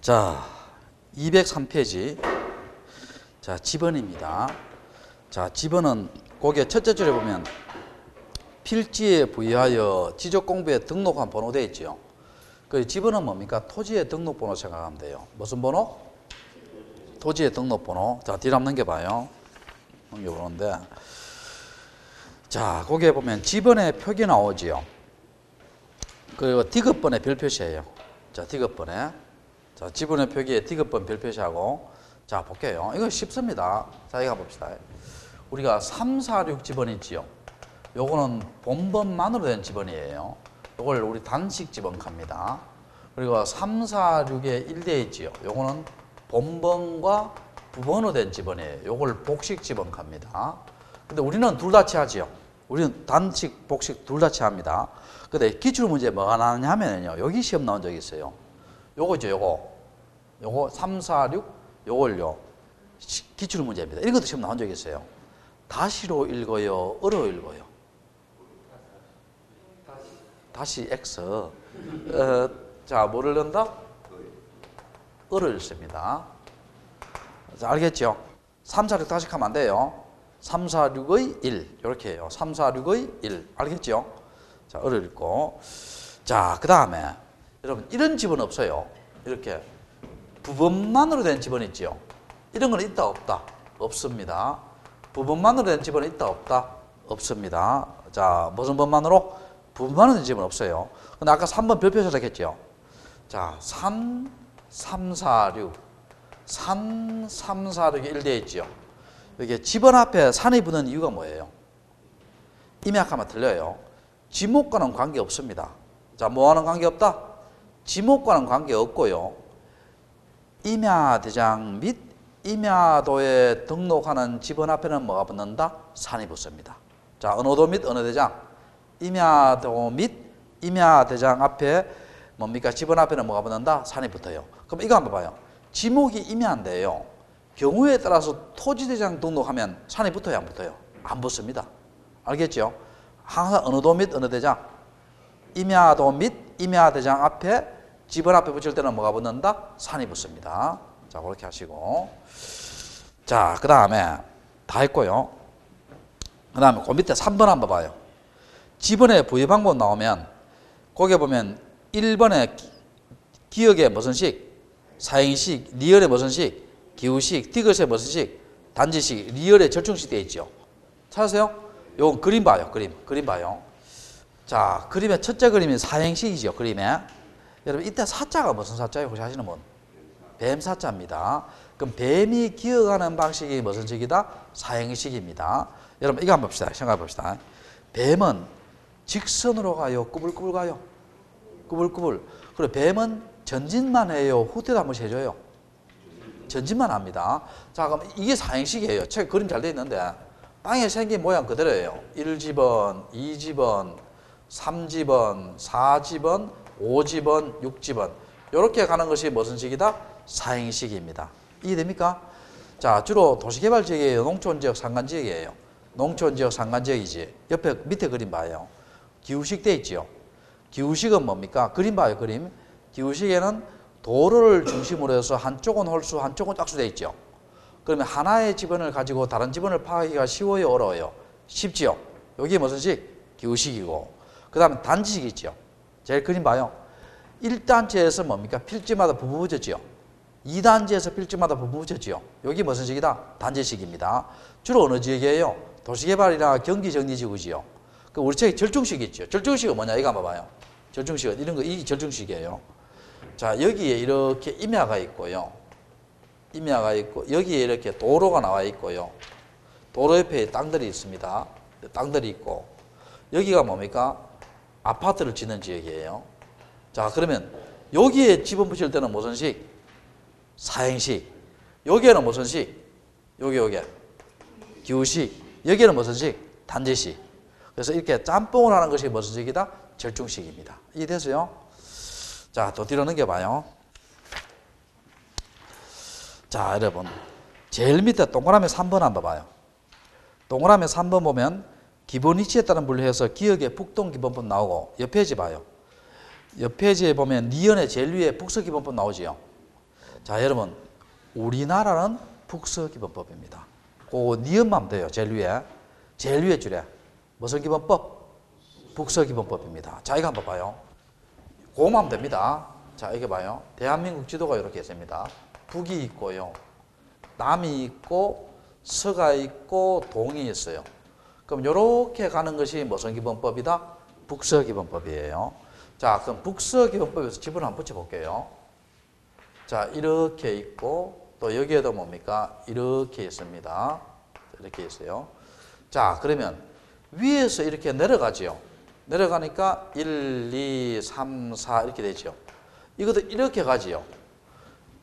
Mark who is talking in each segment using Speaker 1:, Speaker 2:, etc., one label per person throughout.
Speaker 1: 자, 203페이지. 자, 지번입니다. 자, 지번은 거기에 첫째 줄에 보면 필지에 부여하여 지적 공부에 등록한 번호 되어 있죠. 그 지번은 뭡니까? 토지의 등록번호 생각하면 돼요. 무슨 번호? 토지의 등록번호. 자, 뒤로 한번 넘겨봐요. 넘겨보는데. 자, 거기에 보면 지번의 표기 나오지요. 그리고 디귿번의 별 표시예요. 자, 디귿번에. 자, 지번의 표기에 디귿번 별 표시하고. 자, 볼게요. 이거 쉽습니다. 자, 이거 봅시다. 우리가 3, 4, 6 지번이 있지요. 요거는 본번만으로 된 지번이에요. 요걸 우리 단식 지번 갑니다. 그리고 3, 4, 6에 1대 있지요. 요거는 본번과 부번으로 된 지번이에요. 요걸 복식 지번 갑니다. 근데 우리는 둘 다 취하지요. 우리는 단식, 복식 둘 다 취합니다. 근데 기출문제 뭐가 나오냐 하면요. 여기 시험 나온 적이 있어요. 요거죠, 요거 3, 4, 6 요걸요. 기출문제입니다. 이런 것도 시험 나온 적이 있어요. 다시로 읽어요, 어로 읽어요? 다시 X. 자, 뭐를 넣는다? 어를 읽습니다. 자, 알겠죠? 3, 4, 6 다시 하면 안 돼요. 3, 4, 6의 1. 이렇게 해요. 3, 4, 6의 1. 알겠죠? 자, 어를 읽고. 자, 그 다음에 여러분, 이런 집은 없어요. 이렇게 부번만으로 된 집은 있죠. 이런 건 있다, 없다? 없습니다. 부번만으로 된 집은 있다, 없다? 없습니다. 자, 무슨 번만으로? 부번만으로 된 집은 없어요. 근데 아까 3번 별표 시작했죠. 자, 3, 3, 4, 6. 3, 3, 4, 6이 1되어 있죠. 여기 집원 앞에 산이 붙는 이유가 뭐예요? 임약하면 틀려요. 지목과는 관계 없습니다. 자, 뭐와는 관계 없다? 지목과는 관계 없고요. 임야대장 및 임야도에 등록하는 집원 앞에는 뭐가 붙는다? 산이 붙습니다. 자, 어느 도 및 어느 대장? 임야도 및 임야대장 앞에 뭡니까? 집원 앞에는 뭐가 붙는다? 산이 붙어요. 그럼 이거 한번 봐요. 지목이 임야인데요. 경우에 따라서 토지대장 등록하면 산이 붙어요, 안 붙어요? 안 붙습니다. 알겠죠? 항상 어느 도 및 어느 대장? 임야도 및 임야대장 앞에 집원 앞에 붙일 때는 뭐가 붙는다? 산이 붙습니다. 자, 그렇게 하시고. 자, 그 다음에 다 했고요. 그 다음에 그 밑에 3번 한번 봐요. 지번의 부여 방법 나오면 거기에 보면 1번에 기역의 무슨 식? 사행식, 리얼의 무슨 식? 기후식, 디귿의 무슨 식? 단지식, 리얼의 절충식 되어 있죠. 찾으세요? 요건 그림 봐요. 그림 봐요. 자, 그림의 첫째 그림이 사행식이죠. 그림에. 여러분, 이때 사자가 무슨 사자예요? 혹시 아시는 분? 뱀 사자입니다. 그럼 뱀이 기어가는 방식이 무슨 식이다? 사행식입니다. 여러분, 이거 한번 봅시다. 생각해 봅시다. 뱀은 직선으로 가요? 꾸불꾸불 가요? 꾸불꾸불. 그리고 뱀은 전진만 해요? 후퇴도 한 번씩 해줘요? 전진만 합니다. 자, 그럼 이게 사행식이에요. 책 그림 잘 돼 있는데 땅에 생긴 모양 그대로예요. 1집원, 2집원, 3집원, 4집원, 5집원, 6집원. 이렇게 가는 것이 무슨 식이다? 사행식입니다. 이해됩니까? 자, 주로 도시개발지역이에요? 농촌지역, 산간지역이에요? 농촌지역, 산간지역이지. 옆에 밑에 그림 봐요. 기후식 돼 있죠. 기후식은 뭡니까? 그림 봐요, 그림. 기후식에는 도로를 중심으로 해서 한쪽은 홀수, 한쪽은 짝수 돼 있죠. 그러면 하나의 지번을 가지고 다른 지번을 파악하기가 쉬워요, 어려워요? 쉽지요. 여기 무슨 식? 기후식이고. 그 다음에 단지식이 있죠. 제일 그림 봐요. 1단지에서 뭡니까? 필지마다 부부 붙였지요. 2단지에서 필지마다 부부 붙였지요. 여기 무슨 식이다? 단지식입니다. 주로 어느 지역이에요? 도시개발이나 경기정리지구지요. 그 우리 책에 절충식이 있죠. 절충식은 뭐냐? 이거 한번 봐요. 절충식은 이런 거, 이 절충식이에요. 자, 여기에 이렇게 임야가 있고요. 임야가 있고, 여기에 이렇게 도로가 나와 있고요. 도로 옆에 땅들이 있습니다. 땅들이 있고, 여기가 뭡니까? 아파트를 짓는 지역이에요. 자, 그러면 여기에 집원 붙일 때는 무슨 식? 사행식. 여기에는 무슨 식? 요게 기후식. 여기에는 무슨 식? 단지식. 그래서 이렇게 짬뽕을 하는 것이 무슨 식이다? 절충식입니다. 이해되세요? 자, 또 뒤로 넘겨봐요. 자, 여러분. 제일 밑에 동그라미 3번 한번 봐요. 동그라미 3번 보면 기본 위치에 따른 분류해서 기역의 북동기본법 나오고 옆 페이지 봐요. 옆 페이지에 보면 니은의 제일 위에 북서기본법 나오지요. 자, 여러분, 우리나라는 북서기본법입니다. 그 니은만 돼요. 제일 위에 줄에. 무슨 기본법? 북서기본법입니다. 자, 이거 한번 봐요. 그거만 됩니다. 자, 이게 봐요. 대한민국 지도가 이렇게 있습니다. 북이 있고요. 남이 있고, 서가 있고, 동이 있어요. 그럼 이렇게 가는 것이 무슨 기본법이다? 북서기본법이에요. 자, 그럼 북서기본법에서 지분을 한번 붙여볼게요. 자, 이렇게 있고, 또 여기에도 뭡니까? 이렇게 있습니다. 이렇게 있어요. 자, 그러면 위에서 이렇게 내려가지요. 내려가니까 1, 2, 3, 4 이렇게 되죠. 이것도 이렇게 가지요.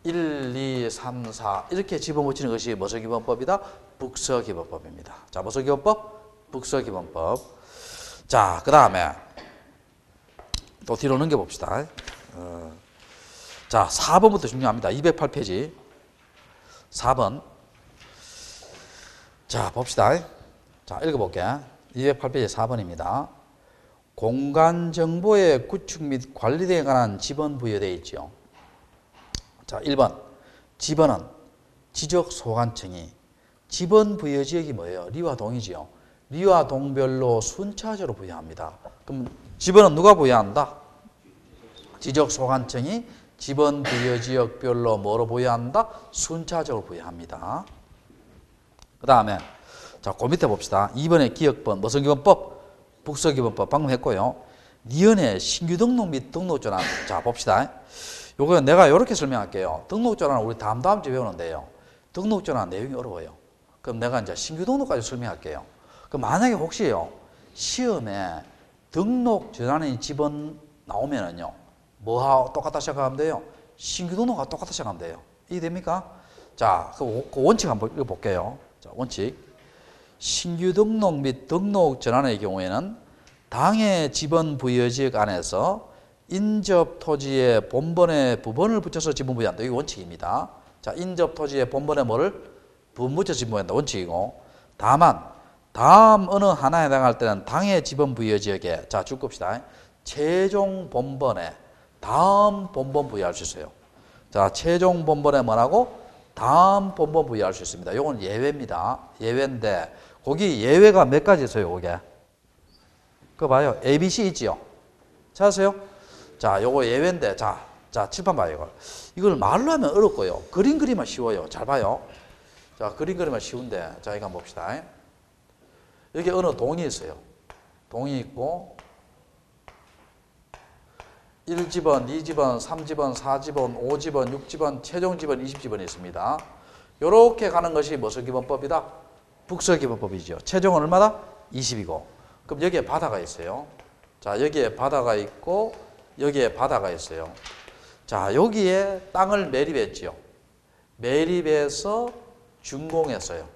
Speaker 1: 1, 2, 3, 4 이렇게 집어붙이는 것이 무슨 기본법이다? 북서기본법입니다. 자, 무슨 기본법? 북서기본법. 자, 그 다음에 또 뒤로 넘겨봅시다. 자, 4번부터 중요합니다. 208페이지. 4번. 자, 봅시다. 자, 읽어볼게. 208페이지 4번입니다. 공간 정보의 구축 및 관리 등에 관한 지번 부여되어 있죠. 자, 1번. 지번은 지적 소관청이 지번 부여 지역이 뭐예요? 리와 동이지요. 리와 동별로 순차적으로 부여합니다. 그럼 지번은 누가 부여한다? 지적 소관청이 지번 부여 지역별로 뭐로 부여한다? 순차적으로 부여합니다. 그 다음에 자, 그 밑에 봅시다. 2번의 기억번 무슨 기본법? 북서기본법 방금 했고요. 니은의 신규 등록 및 등록 전환. 자, 봅시다. 요거 내가 이렇게 설명할게요. 등록 전환은 우리 다음 주에 배우는데요. 등록 전환 내용이 어려워요. 그럼 내가 이제 신규 등록까지 설명할게요. 그럼 만약에 혹시요 시험에 등록 전환의 지번 나오면은요 뭐하고 똑같다 시작하면 돼요? 신규 등록과 똑같다 시작하면 돼요. 이해됩니까? 자, 그 원칙 한번 읽어볼게요. 자, 원칙. 신규 등록 및 등록 전환의 경우에는 당해 지번 부여지역 안에서 인접 토지의 본번에 부번을 붙여서 지분 부여한다. 이게 원칙입니다. 자, 인접 토지의 본번에 뭐를? 부분 붙여서 지분 부여한다. 원칙이고. 다만 다음 어느 하나에 해당할 때는 당해 지번 부여지역에 자, 줄 겁시다. 최종 본번에 다음 본번 부여할 수 있어요. 자, 최종 본번에 뭐라고? 다음 본번 부여할 수 있습니다. 이건 예외입니다. 예외인데 거기 예외가 몇 가지 있어요. 이게 그거 봐요. A, B, C 있지요. 찾으세요? 자, 요거 예외인데 자, 칠판 봐요. 이걸 말로 하면 어렵고요. 그림 그리면 쉬워요. 잘 봐요. 자, 그림 그리면 쉬운데 자, 이거 한번 봅시다. 여기 어느 동이 있어요. 동이 있고 1지번, 2지번, 3지번, 4지번, 5지번, 6지번, 최종지번, 20지번이 있습니다. 이렇게 가는 것이 무슨 기본법이다? 북서기본법이죠. 최종은 얼마다? 20이고. 그럼 여기에 바다가 있어요. 자, 여기에 바다가 있고 여기에 바다가 있어요. 자, 여기에 땅을 매립했지요. 매립해서 준공했어요.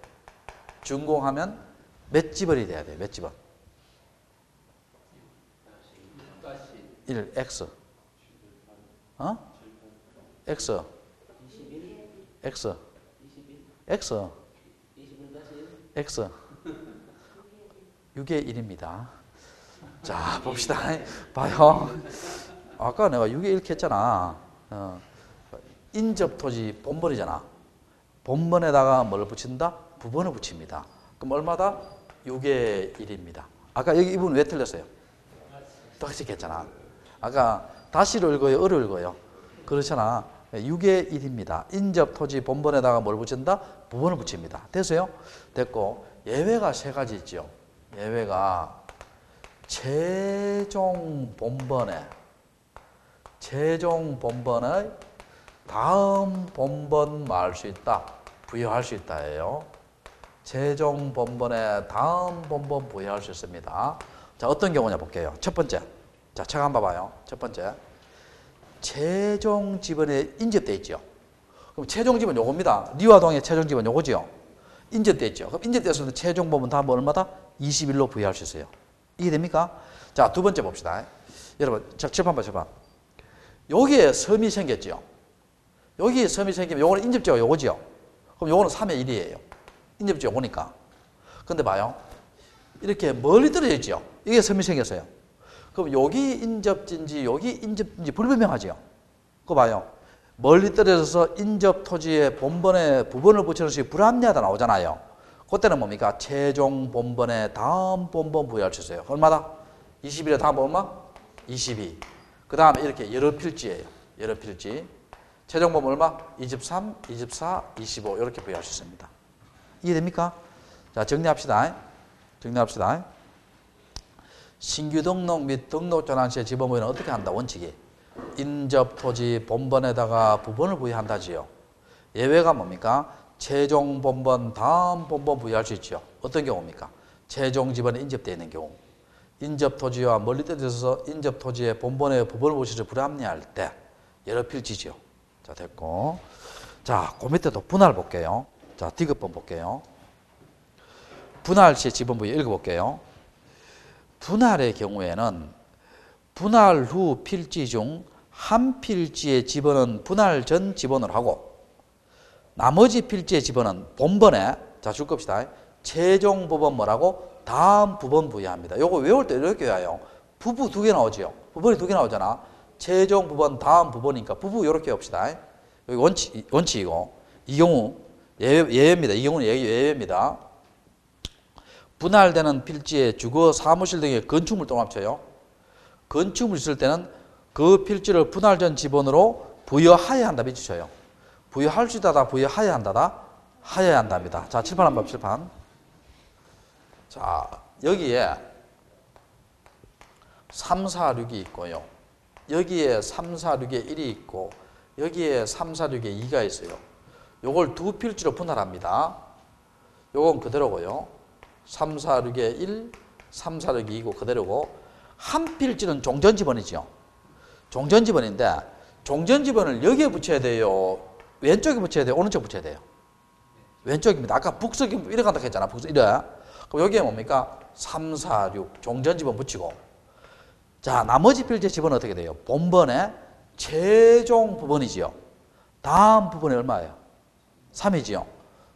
Speaker 1: 준공하면 몇 지번이 돼야 돼요? 몇 지번? 1, X. X. X. X. X. 6의 1입니다. 자, 봅시다. 봐요. 아까 내가 6의 1 했잖아. 인접 토지 본번이잖아. 본번에다가 뭘 붙인다? 부번을 붙입니다. 그럼 얼마다? 6의 1입니다. 아까 여기 이분 왜 틀렸어요? 똑같이 했잖아. 아까 다시로 읽어요? 어로 읽어요? 그렇잖아. 6의 1입니다. 인접 토지 본번에다가 뭘 붙인다? 부번을 붙입니다. 됐어요? 됐고 예외가 3가지 있죠. 예외가 최종 본번에 다음 본번 뭐 할 수 있다? 부여할 수 있다예요. 최종 본번에 다음 본번 부여할 수 있습니다. 자, 어떤 경우냐 볼게요. 첫 번째. 자, 책 한번 봐봐요. 첫 번째. 최종 지번에 인접되어 있죠. 그럼 최종 지번 요겁니다. 리와동의 최종 지번 요거죠. 인접되어 있죠. 그럼 인접되었을 때 최종 본번 다음 얼마다? 21로 부여할 수 있어요. 이해됩니까? 자, 두 번째 봅시다. 여러분, 칠판 봐봐. 여기에 섬이 생겼죠. 여기에 섬이 생기면 요거는 인접지가 요거죠. 그럼 요거는 3의 1이에요. 인접지 요거니까. 근데 봐요. 이렇게 멀리 떨어져 있죠. 이게 섬이 생겼어요. 그럼 여기 인접지인지 여기 인접지인지 불분명하죠. 그거 봐요. 멀리 떨어져서 인접 토지의 본번에 부번을 붙이는 것이 불합리하다 나오잖아요. 그때는 뭡니까? 최종 본번에 다음 본번 부여할 수 있어요. 얼마다? 21에 다음 본번? 22. 그 다음에 이렇게 여러 필지예요. 여러 필지. 최종 본번 얼마? 23, 24, 25 이렇게 부여할 수 있습니다. 이해됩니까? 자, 정리합시다. 정리합시다. 신규 등록 및 등록 전환 시에 지번 부여는 어떻게 한다? 원칙이 인접 토지 본번에다가 부번을 부여한다지요. 예외가 뭡니까? 최종 본번 다음 본번 부여할 수 있죠. 어떤 경우입니까? 최종 지번에 인접되어 있는 경우. 인접 토지와 멀리 떨어져서 인접 토지의 본번에 부번을 붙여서 불합리할 때 여러 필지죠. 자, 됐고. 자, 그 밑에도 분할 볼게요. 자, 디귿번 볼게요. 분할 시의 지번 부여 읽어볼게요. 분할의 경우에는 분할 후 필지 중 한 필지의 지번은 분할 전 지번을 하고 나머지 필지의 지번은 본번에 자, 줄 겁시다. 최종 부번 뭐라고? 다음 부번 부여합니다. 요거 외울 때 이렇게 외워요. 부부 두 개 나오죠. 부번이 두 개 나오잖아. 최종 부번 다음 부번이니까 부부 이렇게 외웁시다. 여기 원칙이고 이 경우 예외입니다. 이 경우는 예외입니다. 분할되는 필지의 주거, 사무실 등의 건축물 또 합쳐요. 건축물 있을 때는 그 필지를 분할 전 지번으로 부여하여야 한다 밑주쳐요. 부여할 수 있다다 부여하여야 한다다 하여야 한답니다. 자, 칠판 한번 칠판. 자, 여기에 3, 4, 6이 있고요. 여기에 3, 4, 6에 1이 있고 여기에 3, 4, 6에 2가 있어요. 요걸 두 필지로 분할합니다. 요건 그대로고요. 3, 4, 6에 1, 3, 4, 6이 2고 그대로고 한 필지는 종전지번이죠. 종전지번인데 종전지번을 여기에 붙여야 돼요? 왼쪽에 붙여야 돼요? 오른쪽에 붙여야 돼요? 왼쪽입니다. 아까 북석이 이래 간다 했잖아. 북석 이래. 그럼 여기에 뭡니까? 3, 4, 6 종전지번 붙이고 자, 나머지 필지의 지번은 어떻게 돼요? 본번의 최종 부번이지요. 다음 부번이 얼마예요? 3이지요.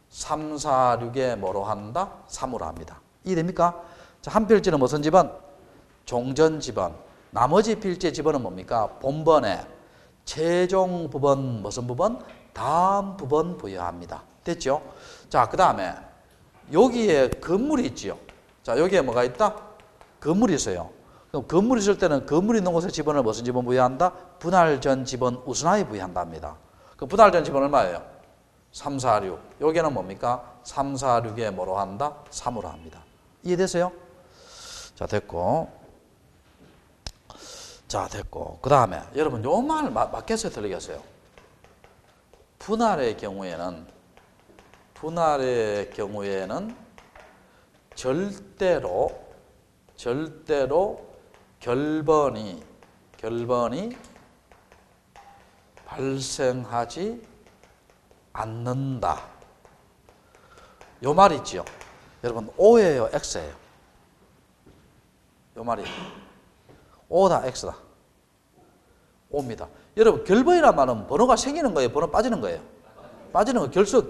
Speaker 1: 3, 4, 6에 뭐로 한다? 3으로 합니다. 이해됩니까? 자, 한 필지는 무슨 지번? 종전지번. 나머지 필지의 지번은 뭡니까? 본번에 최종 부번 무슨 부번? 다음 부번 부여합니다. 됐죠? 자, 그 다음에 여기에 건물이 있지요. 자, 여기에 뭐가 있다? 건물이 있어요. 그럼 건물이 있을 때는 건물이 있는 곳에 지번을 무슨 지번 부여한다? 분할 전 지번 우선하에 부여한답니다. 그럼 분할 전 지번 얼마예요? 3, 4, 6. 여기는 뭡니까? 3, 4, 6에 뭐로 한다? 3으로 합니다. 이해되세요? 자, 됐고. 자, 됐고. 그 다음에 여러분 요 말 맞겠어요? 틀리겠어요? 분할의 경우에는 절대로 결번이 발생하지 않는다. 요 말 있지요. 여러분 O예요, X예요? 요 말이 O다, X다. O입니다. 여러분 결번이란 말은 번호가 생기는 거예요? 번호 빠지는 거예요? 빠지는 거. 결석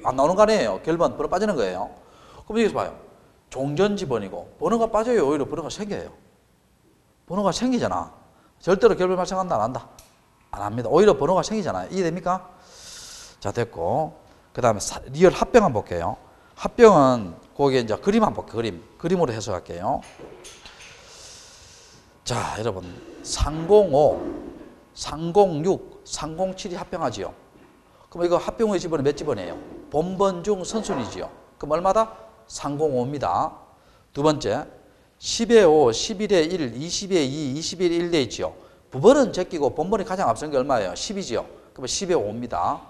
Speaker 1: 안 나오는 거 아니에요? 결번 번호 빠지는 거예요. 그럼 여기서 봐요. 종전지번이고 번호가 빠져요? 오히려 번호가 생겨요? 번호가 생기잖아. 절대로 결번 발생한다, 안 한다? 안 합니다. 오히려 번호가 생기잖아요. 이해됩니까? 자, 됐고. 그 다음에 리얼 합병 한번 볼게요. 합병은 거기에 이제 그림 한번 볼게요. 그림으로 해석할게요. 자, 여러분 305, 306, 307이 합병하지요. 그럼 이거 합병 후의 지번은 몇 지번이에요? 본번 중 선순위지요. 그럼 얼마다? 305입니다. 두 번째 10에 5, 11에 1, 20에 2, 21에 1 돼 있지요. 부번은 제끼고 본번이 가장 앞선 게 얼마예요? 10이지요. 그러면 10에 5입니다.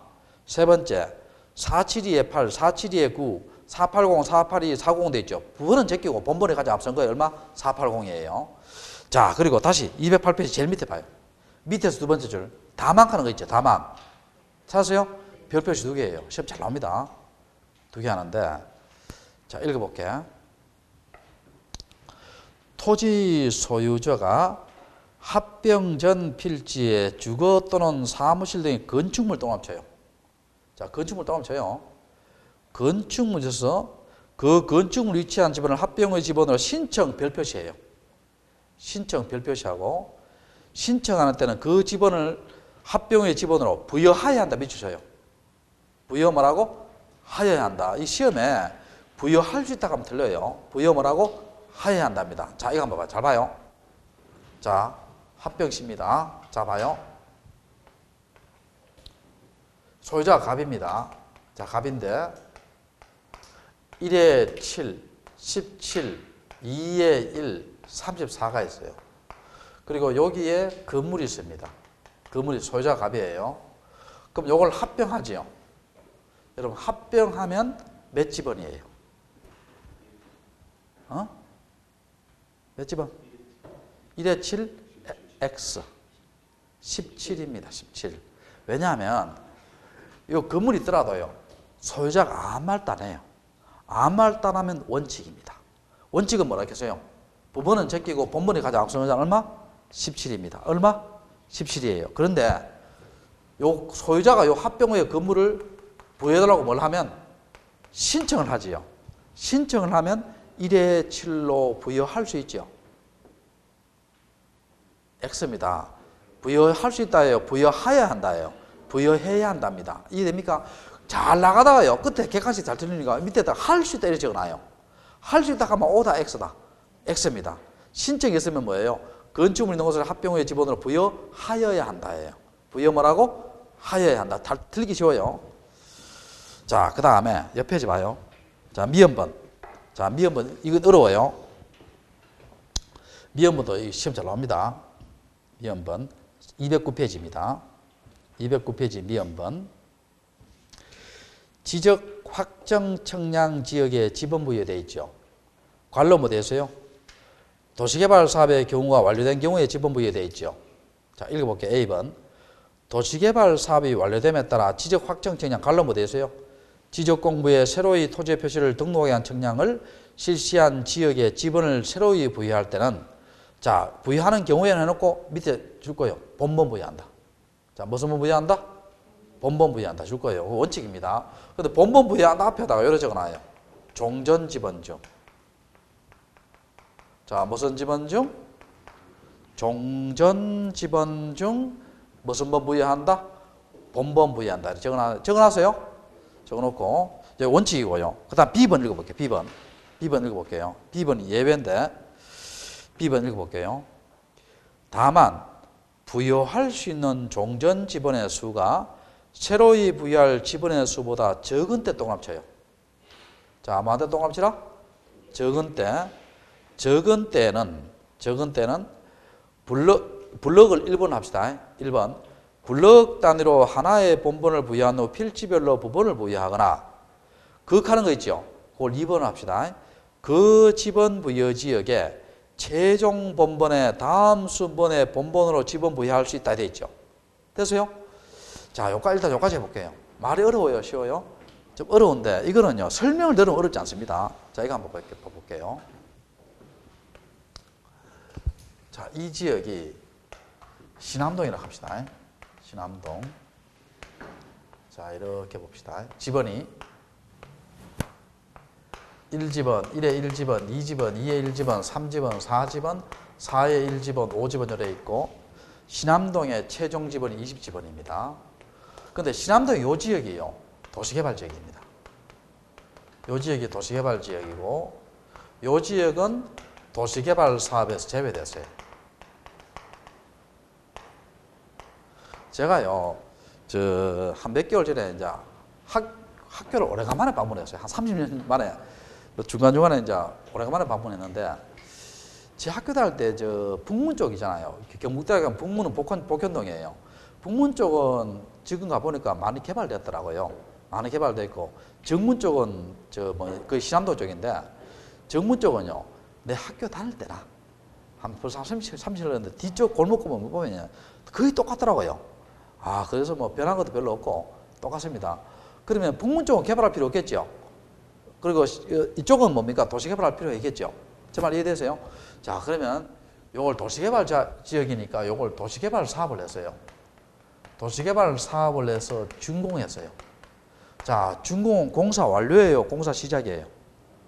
Speaker 1: 세 번째 472에 8, 472에 9, 480, 482, 490 돼 있죠. 부번은 제끼고 본번이 가장 앞선 거예요. 얼마? 480이에요. 자, 그리고 다시 208페이지 제일 밑에 봐요. 밑에서 두 번째 줄 다막 하는 거 있죠. 다막. 찾았어요? 별표시 두 개예요. 시험 잘 나옵니다. 두 개 하는데 자, 읽어볼게. 토지 소유자가 합병 전 필지에 주거 또는 사무실 등의 건축물 동합쳐요. 자, 건축물 동합쳐요. 건축물에서 그 건축물 위치한 지번을 합병의 지번으로 신청 별표시해요. 신청 별표시하고 신청하는 때는 그 지번을 합병의 지번으로 부여하여야 한다 밑주셔요. 부여 뭐라고? 하여야 한다. 이 시험에 부여할 수 있다고 하면 틀려요. 부여 뭐라고? 하여야 한답니다. 자, 이거 한번 봐요. 잘 봐요. 자, 합병시입니다. 자, 봐요. 소유자가 갑입니다. 자, 갑인데 1에 7, 17, 2에 1, 34가 있어요. 그리고 여기에 건물이 있습니다. 건물이 소유자가 갑이에요. 그럼 요걸 합병하지요. 여러분 합병하면 몇 지번이에요? 몇 지번? 1에 7, X 17입니다. 17. 왜냐하면 이 건물이 있더라도요. 소유자가 아무 말도 안 해요. 아무 말도 안 하면 원칙입니다. 원칙은 뭐라 했어요? 부분은 제끼고 본본이 가장 앞서는 장 얼마? 17입니다. 얼마? 17이에요. 그런데 요 소유자가 요 합병의 건물을 부여해달라고 뭘 하면 신청을 하지요. 신청을 하면 1에 7로 부여할 수 있죠. X입니다. 부여할 수 있다예요. 부여해야 한다예요. 부여해야 한답니다. 이해됩니까? 잘 나가다가요. 끝에 객관식 잘 틀리니까 밑에다 할 수 있다 이렇게 적어놔요. 할 수 있다 하면 O다 X다. X입니다. 신청이 있으면 뭐예요? 건축물 있는 곳을 합병의 지번으로 부여하여야 한다예요. 부여 뭐라고? 하여야 한다. 틀리기 쉬워요. 자, 그 다음에 옆 페이지 봐요. 자, 미연번. 자, 미연번. 이건 어려워요. 미연번도 시험 잘 나옵니다. 미연번. 209페이지입니다. 209페이지 미연번. 지적 확정 청량 지역에 지번 부여되어 있죠. 관로 뭐 되어서요? 도시개발 사업의 경우가 완료된 경우에 지번 부여되어 있죠. 자, 읽어볼게요. A번. 도시개발 사업이 완료됨에 따라 지적 확정 청량 관로 뭐 되어서요? 지적공부에 새로이 토지 표시를 등록하게 한 청량을 실시한 지역에 지번을 새로이 부여할 때는 자, 부여하는 경우에는 해놓고 밑에 줄 거예요. 본번 부여한다. 자, 무슨 번 부여한다? 본번 부여한다. 줄 거예요. 원칙입니다. 근데 본번 부여한다 앞에다가 이렇게 적어놔요. 종전 지번 중. 자, 무슨 지번 중? 종전 지번 중 무슨 번 부여한다? 본번 부여한다. 적어놨어요? 적어놓고 이제 원칙이고요. 그 다음 B번 읽어볼게요. B번. B번 읽어볼게요. B번이 예외인데 B번 읽어볼게요. 다만 부여할 수 있는 종전 지번의 수가 새로이 부여할 지번의 수보다 적은 때 동합쳐요. 자, 뭐한테 동합치라? 적은 때. 적은 때는 블럭을 1번 합시다. 1번. 블럭 단위로 하나의 본번을 부여한 후 필지별로 부분을 부여하거나 극하는 거 있죠. 그걸 2번 합시다. 그 지번 부여 지역에 최종 본번의 다음 순번의 본번으로 지번 부여할 수 있다 돼 있죠. 됐어요? 자, 일단 여기까지 해볼게요. 말이 어려워요? 쉬워요? 좀 어려운데 이거는요. 설명을 들으면 어렵지 않습니다. 자, 이거 한번 볼게요. 자, 이 지역이 신암동이라고 합시다. 신암동. 자, 이렇게 봅시다. 지번이 1지번, 1에 1지번, 2지번, 2에 1지번, 3지번, 4지번, 4에 1지번, 5지번 이렇게 있고 신암동의 최종 지번이 20지번입니다. 근데 신암동 요 지역이요. 도시개발 지역입니다. 요 지역이 도시개발 지역이고 요 지역은 도시개발 사업에서 제외됐어요. 제가요, 한 몇 개월 전에 이제 학교를 오래간만에 방문했어요. 한 30년 만에. 중간중간에 이제 오래간만에 방문했는데, 제 학교 다닐 때 북문 쪽이잖아요. 경북대학은 북문은 복현동이에요. 북문 쪽은 지금 가보니까 많이 개발됐더라고요. 많이 개발됐고, 정문 쪽은 거의 신암동 쪽인데, 정문 쪽은요, 내 학교 다닐 때나, 벌써 30년 됐는데, 뒤쪽 골목구멍 보면 거의 똑같더라고요. 아, 그래서 뭐 변한 것도 별로 없고 똑같습니다. 그러면 북문 쪽은 개발할 필요 없겠죠. 그리고 이쪽은 뭡니까? 도시개발할 필요가 있겠죠. 제 말 이해되세요? 자, 그러면 요걸 도시개발 지역이니까 요걸 도시개발 사업을 했어요. 도시개발 사업을 해서 준공했어요. 자, 준공 공사 완료예요? 공사 시작이에요?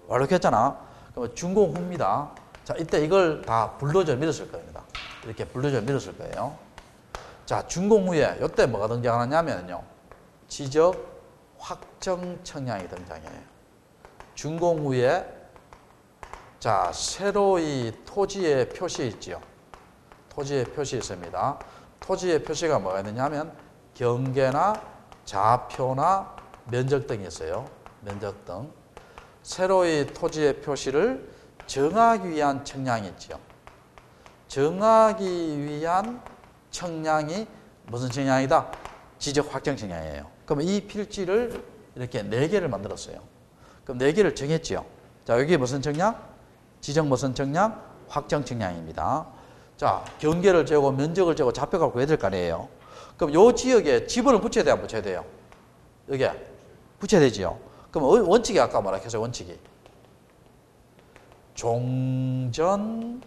Speaker 1: 완료했잖아. 그러면 준공 후입니다. 자, 이때 이걸 다 불도저 밀었을 겁니다. 이렇게 불도저 밀었을 거예요. 자, 준공 후에 이때 뭐가 등장하냐면요. 지적 확정 청량이 등장해요. 준공 후에 자, 새로이 토지의 표시 있지요. 토지의 표시 있습니다. 토지의 표시가 뭐가 있느냐면 경계나 좌표나 면적 등이 있어요. 면적 등. 새로이 토지의 표시를 정하기 위한 청량이 있지요. 정하기 위한 청량이 무슨 청량이다? 지적 확정 청량이에요. 그럼 이 필지를 이렇게 4개를 만들었어요. 그럼 4개를 정했지요. 자, 여기 무슨 청량? 지적 무슨 청량? 확정 청량입니다. 자, 경계를 재고 면적을 재고 좌표가 구해야 될 거 아니에요. 그럼 요 지역에 지번을 붙여야 돼요, 안 붙여야 돼요? 여기에 붙여야 되지요. 그럼 원칙이 아까 뭐라 했어요? 원칙이 종전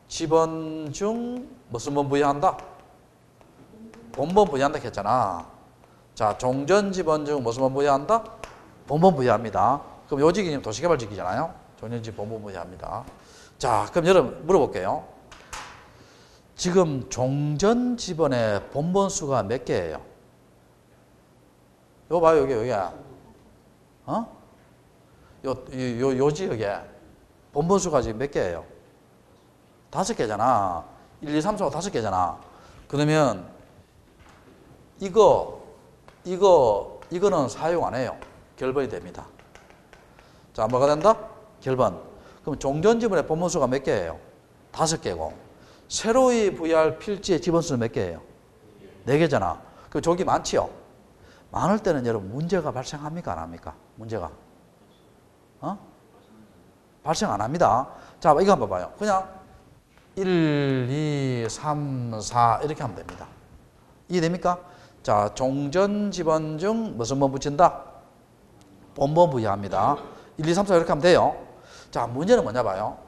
Speaker 1: 지번 중 무슨 번 부여한다? 본번 부여한다 했잖아. 자, 종전 지번 중 무슨 번 부여한다? 본번 부여합니다. 그럼 요 지역이 도시개발 지역이잖아요. 종전지 본번 부여합니다. 자, 그럼 여러분 물어볼게요. 지금 종전 지번의 본번 수가 몇 개예요? 요 봐요, 여기. 요 지역에 본번 수가 지금 몇 개예요? 5개잖아. 1, 2, 3, 4, 5, 5개잖아. 그러면 이거는 사용 안 해요. 결번이 됩니다. 자, 뭐가 된다? 결번. 그럼 종전지번의 본번수가 몇 개예요? 5개고. 새로이 부여할 필지의 지번수는 몇 개예요? 4개잖아. 그럼 저기 많지요? 많을 때는 여러분 문제가 발생합니까? 안 합니까? 문제가. 발생 안 합니다. 자, 이거 한번 봐봐요. 그냥 1, 2, 3, 4 이렇게 하면 됩니다. 이해됩니까? 자, 종전 지번 중 무슨 번 붙인다? 본번 부여합니다. 1, 2, 3, 4 이렇게 하면 돼요. 자, 문제는 뭐냐 봐요.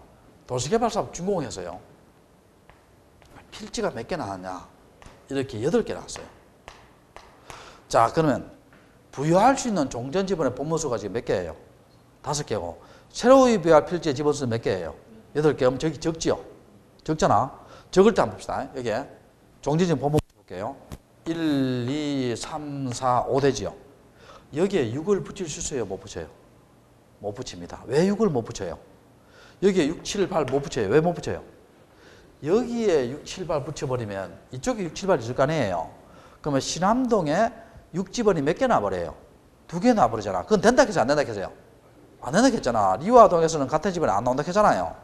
Speaker 1: 도시개발사업 준공했어요. 필지가 몇 개 나왔냐? 이렇게 8개 나왔어요. 자, 그러면 부여할 수 있는 종전 지번의 본번수가 지금 몇 개예요? 5개고. 새로이 부여할 필지의 지번수는 몇 개예요? 8개. 그럼 저기 적지요? 적잖아. 적을 때 한번 봅시다. 여기에 종전 지번 본번 볼게요. 1, 2, 3, 4, 5 되지요. 여기에 6을 붙일 수 있어요? 못 붙여요? 못 붙입니다. 왜 6을 못 붙여요? 여기에 6, 7, 8 못 붙여요. 왜 못 붙여요? 여기에 6, 7, 8 붙여버리면 이쪽에 6, 7, 8 있을 거 아니에요. 그러면 신암동에 6지번이 몇 개 나버려요? 2개 나버리잖아. 그건 된다 했어요? 안 된다 했어요? 안 된다 했잖아. 리화동에서는 같은 지번이 안 나온다 했잖아요.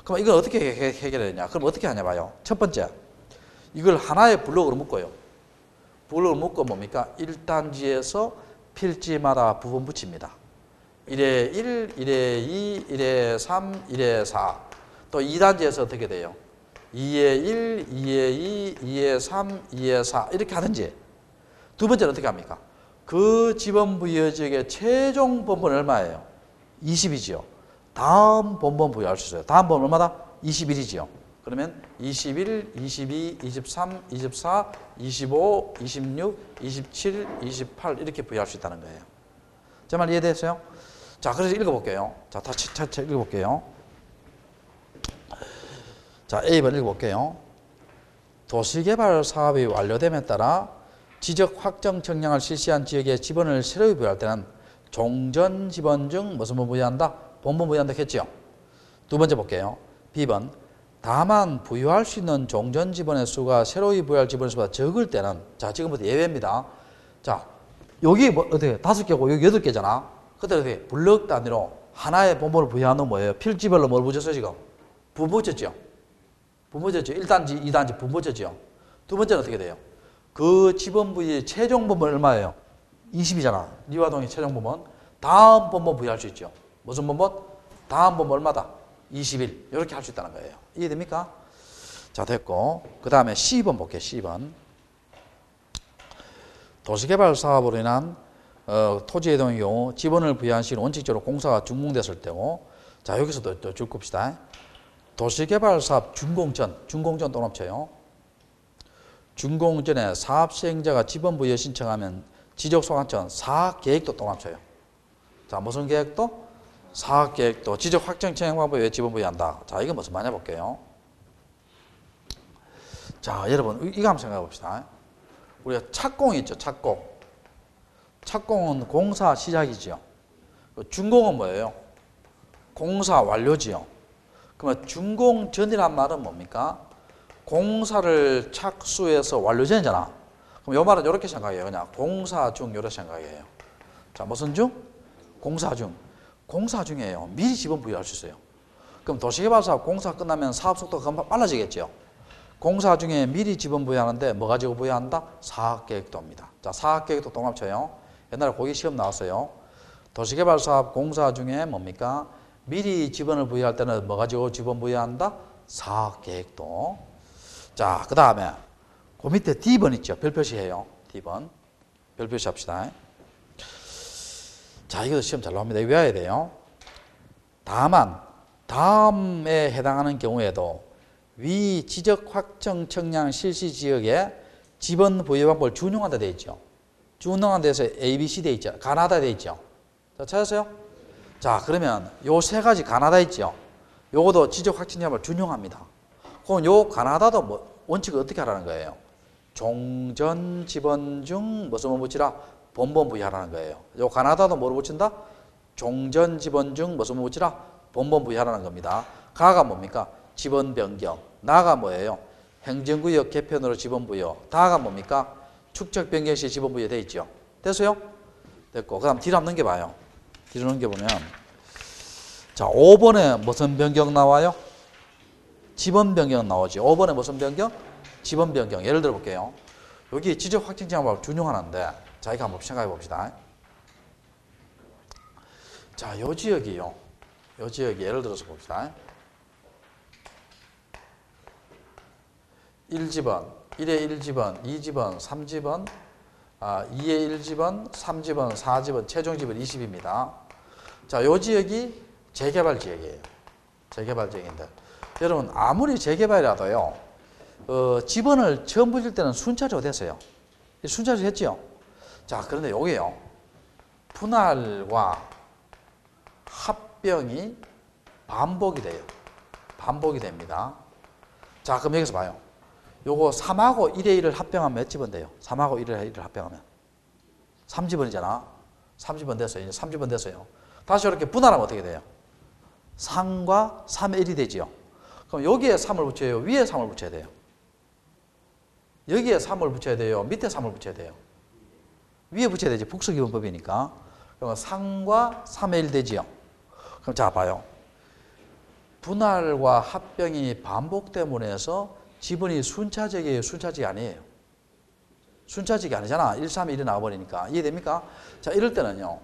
Speaker 1: 그럼 이걸 어떻게 해결해야 되냐? 그럼 어떻게 하냐 봐요. 첫 번째, 이걸 하나의 블록으로 묶어요. 블록을 묶고 뭡니까? 1단지에서 필지마다 부분 붙입니다. 1에 1, 1에 2, 1에 3, 1에 4. 또 2단지에서 어떻게 돼요? 2에 1, 2에 2, 2에 3, 2에 4 이렇게 하든지. 두 번째는 어떻게 합니까? 그 지번 부여 지역의 최종 본번은 얼마예요? 20이지요. 다음 본번 부여할 수 있어요. 다음 본번 얼마다? 21이지요. 그러면 21, 22, 23, 24, 25, 26, 27, 28 이렇게 부여할 수 있다는 거예요. 제 말 이해됐어요? 자, 그래서 읽어볼게요. 자, 다시 차차 읽어볼게요. 자, A번 읽어볼게요. 도시개발 사업이 완료됨에 따라 지적 확정 청량을 실시한 지역의 지번을 새로이 부여할 때는 종전 지번 중 무슨 번 부여한다? 본번 부여한다 했죠. 두 번째 볼게요. B번. 다만 부여할 수 있는 종전 지번의 수가 새로이 부여할 지번의 수보다 적을 때는, 자, 지금부터 예외입니다. 자, 여기 뭐 어떻게 5개고 여기 8개잖아. 그때 어떻게 블럭 단위로 하나의 본번을 부여하는 건 뭐예요? 필지별로 뭘 붙였어요, 지금? 분 붙였죠. 분 붙였죠. 1단지, 2단지 분 붙였죠. 두 번째는 어떻게 돼요? 그 지번 부여의 최종 본번 얼마예요? 20이잖아. 리화동의 최종 본번. 다음 본번 부여할 수 있죠. 무슨 본번? 다음 본번 얼마다? 21. 이렇게 할 수 있다는 거예요. 이해됩니까? 자, 됐고. 그 다음에 C번 볼게요. C번. 도시개발 사업으로 인한 토지 이동의 경우 지번을 부여한 시는 원칙적으로 공사가 준공됐을 때고, 자, 여기서도 또 줄 겁시다. 도시개발 사업 준공 전 또 넘쳐요. 준공 전에 사업 시행자가 지번 부여 신청하면 지적 소관청 사업 계획도 또 넘쳐요. 자, 무슨 계획도? 사업 계획도 지적 확정 청약 방법에 지번 부여한다. 자, 이거 무슨 말이냐 볼게요. 자, 여러분 이거 한번 생각해 봅시다. 우리가 착공이 있죠. 착공. 착공은 공사 시작이죠. 준공은 뭐예요? 공사 완료지요. 그러면 준공 전이란 말은 뭡니까? 공사를 착수해서 완료 전이잖아. 그럼 이 말은 이렇게 생각해요. 그냥 공사 중 이렇게 생각해요. 자, 무슨 중? 공사 중. 공사 중이에요. 미리 지분 부여할 수 있어요. 그럼 도시개발사업 공사 끝나면 사업 속도가 금방 빨라지겠죠. 공사 중에 미리 지분 부여하는데 뭐 가지고 부여한다? 사업계획도입니다. 자, 사업계획도 동합쳐요. 옛날에 거기 시험 나왔어요. 도시개발사업 공사 중에 뭡니까? 미리 지분을 부여할 때는 뭐 가지고 지분 부여한다? 사업계획도. 자, 그 다음에 그 밑에 D번 있죠. 별표시해요. D번. 별표시 합시다. 자, 이것도 시험 잘 나옵니다. 이거 외워야 돼요. 다만 다음에 해당하는 경우에도 위 지적 확정 청량 실시 지역에 지분 부여 방법을 준용한다 되어 있죠. 준용한 데서 A, B, C 되어 있죠. 가나다 되어 있죠. 자, 찾았어요? 자, 그러면 요 세 가지 가나다 있죠. 요것도 지적 확정 청량을 준용합니다. 그럼 요 가나다도 뭐 원칙을 어떻게 하라는 거예요? 종전 지분 중 무슨 붙이라? 본번 부여하라는 거예요. 요 가나다도 뭐로 붙인다? 종전 지분 중 무슨 붙이라? 본번 부여하라는 겁니다. 가가 뭡니까? 지분 변경. 나가 뭐예요? 행정구역 개편으로 지분 부여. 다가 뭡니까? 축적 변경 시 지분 부여 돼 있죠. 됐어요? 됐고. 그 다음 뒤로 한번 넘겨봐요. 뒤로 넘겨보면 자, 5번에 무슨 변경 나와요? 지분 변경 나오죠. 5번에 무슨 변경? 지분 변경. 예를 들어 볼게요. 여기 지적 확정 청량법을 준용하는데 자, 이거 한번 생각해 봅시다. 자, 요 지역이요. 요 지역이 예를 들어서 봅시다. 1지번, 1의 1지번, 2지번, 3지번, 2의 1지번, 3지번, 4지번, 최종 지번 20입니다. 자, 요 지역이 재개발 지역이에요. 재개발 지역인데 여러분 아무리 재개발이라도요 지번을 처음 부실 때는 순차적으로 됐어요. 순차적으로 했죠. 자, 그런데 여기요 분할과 합병이 반복이 돼요. 반복이 됩니다. 자, 그럼 여기서 봐요. 요거 3하고 1의 1을 합병하면 몇 집은 돼요? 3하고 1의 1을 합병하면 3집원이잖아. 3집원 됐어요. 이제 3집원 됐어요. 다시 이렇게 분할하면 어떻게 돼요? 3과 3의 1이 되지요. 그럼 여기에 3을 붙여요? 위에 3을 붙여야 돼요? 여기에 3을 붙여야 돼요? 밑에 3을 붙여야 돼요? 위에 붙여야 되지. 북서기본법이니까. 그러면 3과 3의 1 되지요. 그럼 자, 봐요. 분할과 합병이 반복됨으로 해서 지분이 순차적이에요? 순차적이 아니에요? 순차적이 아니잖아. 1, 3, 1이 나와버리니까. 이해됩니까? 자, 이럴 때는요.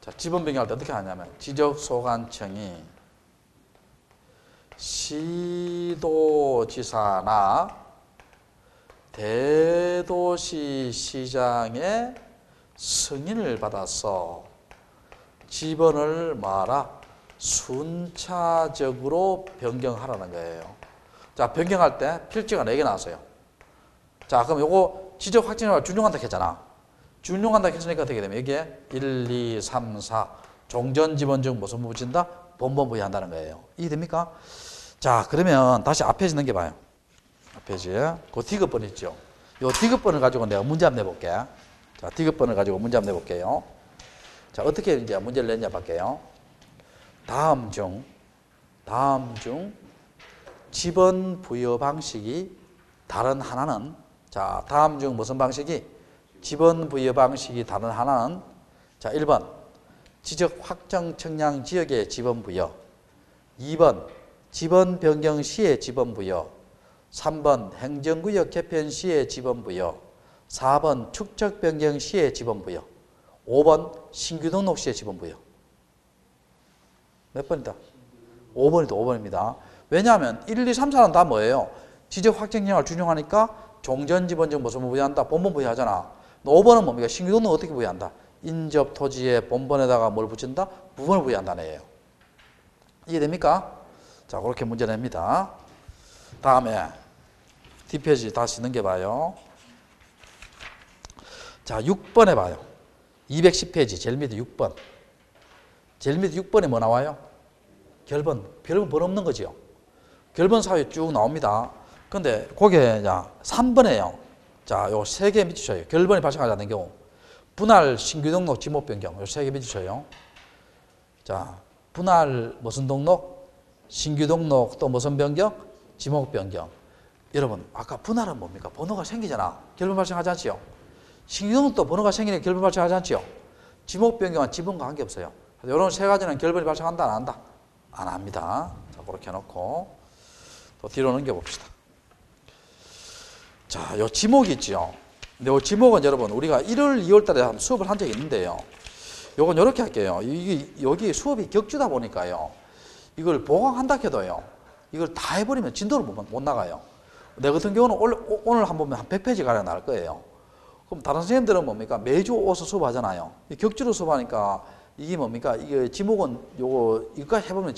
Speaker 1: 자, 지분 변경할 때 어떻게 하냐면 지적소관청이 시도지사나 대도시시장의 승인을 받아서 지번을 뭐하라? 순차적으로 변경하라는 거예요. 자, 변경할 때 필지가 4개 나왔어요. 자, 그럼 요거 지적 확정을 준용한다 했잖아. 준용한다 했으니까 어떻게 되면 여기에 1, 2, 3, 4 종전 지번 중 무슨 부 붙인다? 본번 부여한다는 거예요. 이해됩니까? 자, 그러면 다시 앞 페이지 넘겨봐요. 앞 페이지. 그 디귿번 있죠. 요 디귿번을 가지고 내가 문제 한번 내볼게. 자, 디귿번을 가지고 문제 한번 내볼게요. 자, 어떻게 이제 문제를 냈냐 볼게요. 다음 중 지번 부여 방식이 다른 하나는 자, 다음 중 무슨 방식이? 지번 부여 방식이 다른 하나는 자, 1번 지적 확정 청량 지역의 지번 부여 2번 지번 변경 시의 지번 부여 3번 행정구역 개편 시의 지번 부여 4번 축적 변경 시의 지번 부여 5번 신규 등록 시의 지번 부여 몇 번이다? 5번이다. 5번입니다. 왜냐하면 1, 2, 3, 4는 다 뭐예요? 지적 확정 청량을 준용하니까 종전 지번 중 무슨 부여한다? 본번 부여하잖아. 5번은 뭡니까? 신규 등록 어떻게 부여한다? 인접 토지의 본번에다가 뭘 붙인다? 부분을 부여한다는 얘기예요. 이해됩니까? 자, 그렇게 문제 냅니다. 다음에 뒷페이지 다시 넘겨봐요. 자, 6번에 봐요. 210페이지 제일 밑에 6번. 제일 밑에 6번에 뭐 나와요? 결번. 결번 번 없는 거죠. 결번 사유 쭉 나옵니다. 근데 거기에 3번에요. 자, 요 세 개 밑주셔요. 결번이 발생하지 않는 경우. 분할, 신규 등록, 지목 변경. 요 세 개 밑주셔요. 자, 분할 무슨 등록? 신규 등록 또 무슨 변경? 지목 변경. 여러분, 아까 분할은 뭡니까? 번호가 생기잖아. 결번 발생하지 않지요? 신규 등록도 번호가 생기니까 결번 발생하지 않지요? 지목 변경은 지분과 관계없어요. 이런 세 가지는 결번이 발생한다, 안 한다? 안 합니다. 자, 그렇게 해놓고 또 뒤로 넘겨봅시다. 자, 요 지목이 있죠. 근데 요 지목은 여러분, 우리가 1월, 2월 달에 한번 수업을 한 적이 있는데요. 요건 이렇게 할게요. 여기 수업이 격주다 보니까요. 이걸 보강한다 해도요. 이걸 다 해버리면 진도를 못 나가요. 내 같은 경우는 오늘 한 번 보면 한 100페이지 가량 나갈 거예요. 그럼 다른 선생님들은 뭡니까? 매주 오서 수업하잖아요. 격주로 수업하니까 이게 뭡니까? 이게 지목은 이거까지 해보면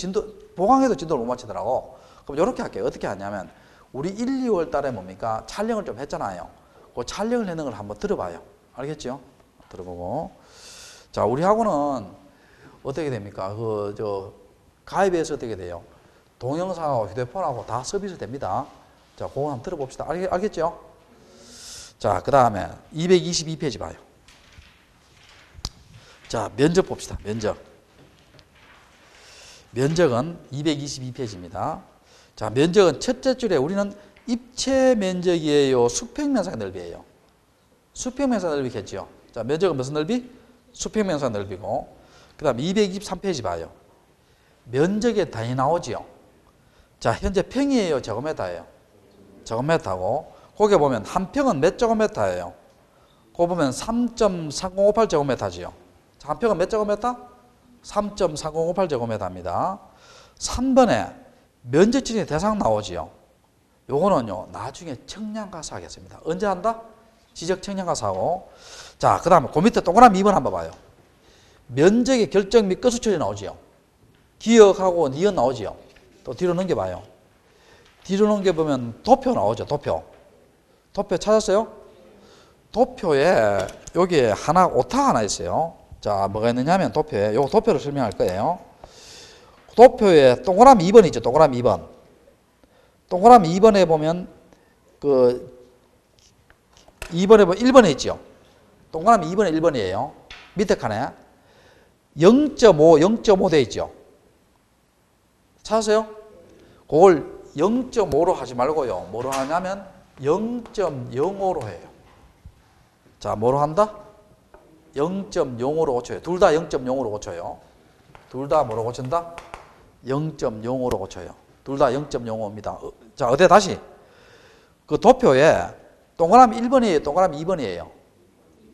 Speaker 1: 보강해도 진도를 못 맞추더라고. 그럼 이렇게 할게요. 어떻게 하냐면, 우리 1, 2월 달에 뭡니까? 촬영을 좀 했잖아요. 그 촬영을 했는 걸 한번 들어봐요. 알겠죠? 들어보고. 자, 우리 학원은 어떻게 됩니까? 가입해서 어떻게 돼요? 동영상하고 휴대폰하고 다 서비스 됩니다. 자, 그거 한번 들어봅시다. 알겠죠? 자, 그 다음에 222페이지 봐요. 자, 면접 봅시다. 면적은 222페이지입니다. 자, 면적은 첫째 줄에 우리는 입체 면적이에요? 수평면적의 넓이에요? 수평면적의 넓이겠죠. 자, 면적은 무슨 넓이? 수평면적의 넓이고. 그 다음 223페이지 봐요. 면적의 단위 나오지요. 자, 현재 평이에요? 제곱미터예요? 제곱미터고. 거기 보면 한 평은 몇 제곱미터예요? 거기 보면 3.3058 제곱미터지요. 한 평은 몇 제곱미터? 3.3058 제곱미터입니다. 3번에 면적 지정의 대상 나오지요. 요거는요, 나중에 청량가사 하겠습니다. 언제 한다? 지적 청량가사 하고. 자, 그 다음에 그 밑에 동그라미 2번 한번 봐요. 면적의 결정 및 끝수 처리 나오지요. 기억하고 니은 나오지요. 또 뒤로 넘겨봐요. 뒤로 넘겨보면 도표 나오죠. 도표 찾았어요? 도표에 여기에 오타가 하나 있어요. 자, 뭐가 있느냐 하면 도표에, 요 도표를 설명할 거예요. 도표에 동그라미 2번 있죠. 동그라미 2번. 동그라미 2번에 보면 2번에 보면 1번에 있죠. 동그라미 2번에 1번이에요. 밑에 칸에 0.5 돼 있죠. 찾으세요? 그걸 0.5로 하지 말고요. 뭐로 하냐면 0.05로 해요. 자, 뭐로 한다? 0.05로 고쳐요. 둘 다 0.05로 고쳐요. 둘 다 뭐로 고친다? 0.05로 고쳐요. 둘 다 0.05입니다. 자, 어때 다시? 그 도표에 동그라미 1번이에요? 동그라미 2번이에요?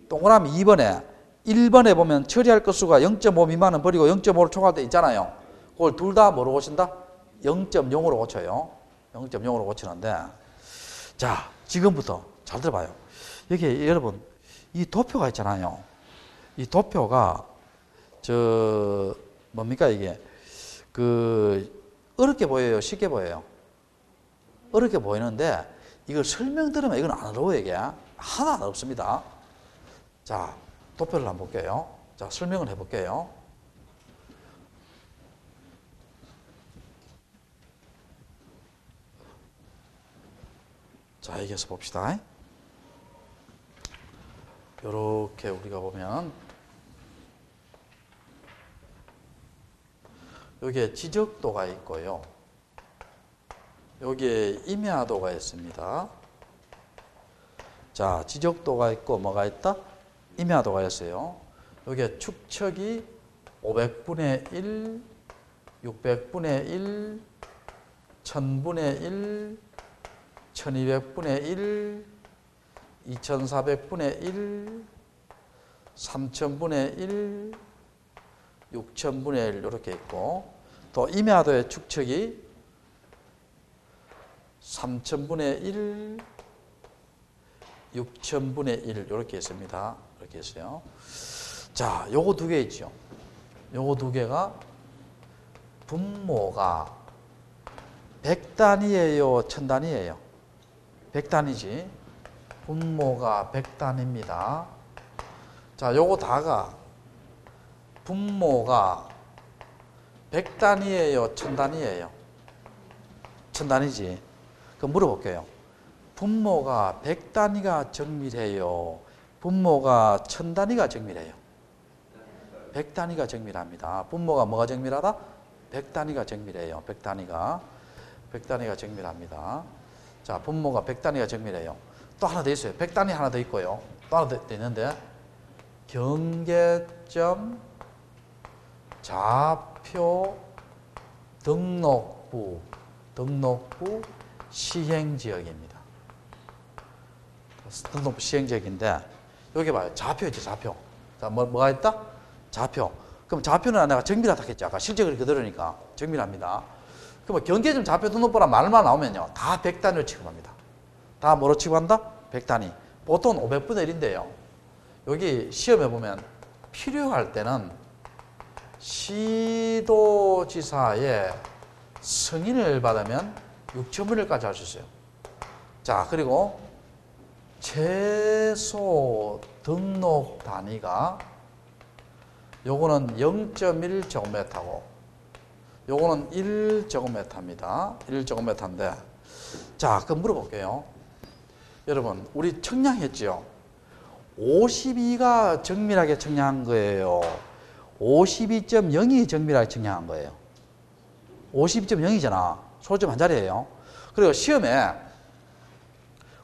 Speaker 1: 동그라미 2번에 1번에 보면 처리할 건수가 0.5 미만은 버리고 0.5로 초과할 때 있잖아요. 그걸 둘 다 뭐로 고친다? 0.0으로 고쳐요. 0.0으로 고치는데, 자, 지금부터 잘 들어봐요. 여기 여러분, 이 도표가 있잖아요. 이 도표가 뭡니까 이게? 어렵게 보여요? 쉽게 보여요? 어렵게 보이는데 이걸 설명 들으면 이건 안 어려워요. 이게 하나 안 어렵습니다. 자, 도표를 한번 볼게요. 자, 설명을 해볼게요. 자, 여기서 봅시다. 이렇게 우리가 보면 여기에 지적도가 있고요. 여기에 임야도가 있습니다. 자, 지적도가 있고 뭐가 있다? 임야도가 있어요. 여기에 축척이 500분의 1, 600분의 1, 1000분의 1, 1200분의 1, 2400분의 1, 3000분의 1, 6000분의 1 이렇게 있고, 또 임야도의 축척이 3000분의 1, 6000분의 1 이렇게 있습니다. 이렇게 있어요. 자, 요거 두 개 있죠. 요거 두 개가 분모가 100단위예요, 1000단위예요? 100단위지. 분모가 100단위입니다. 자, 요거 다가 분모가 100단위예요, 1000단위예요? 1000단위지. 그럼 물어볼게요. 분모가 100단위가 정밀해요. 분모가 1000단위가 정밀해요. 100단위가 정밀합니다. 분모가 뭐가 정밀하다? 100단위가 정밀해요. 100단위가 정밀합니다. 자, 분모가 100단위가 정밀해요. 또 하나 더 있어요. 100단위 하나 더 있고요. 또 하나 더 있는데 경계점 좌표 등록부 시행지역입니다. 등록부 시행지역인데 여기 봐요. 좌표있죠. 좌표. 자, 뭐가 있다? 좌표. 그럼 좌표는 내가 정밀하다 했죠. 아까 실제 그렇게 들으니까 정밀합니다. 그럼 경계점 좌표 등록부란 말만 나오면요. 다 100단위로 취급합니다. 다 뭐로 취급한다? 100단위. 보통 500분의 1인데요. 여기 시험에 보면 필요할 때는 시도지사의 승인을 받으면 6,000분일까지 할 수 있어요. 자, 그리고 최소 등록 단위가 요거는 0.1제곱미터고 요거는 1제곱미터입니다. 1제곱미터인데 자, 그럼 물어볼게요. 여러분, 우리 청량했죠? 52가 정밀하게 청량한 거예요. 52.0이 정밀하게 청량한 거예요. 52.0이잖아. 소점 한 자리예요. 그리고 시험에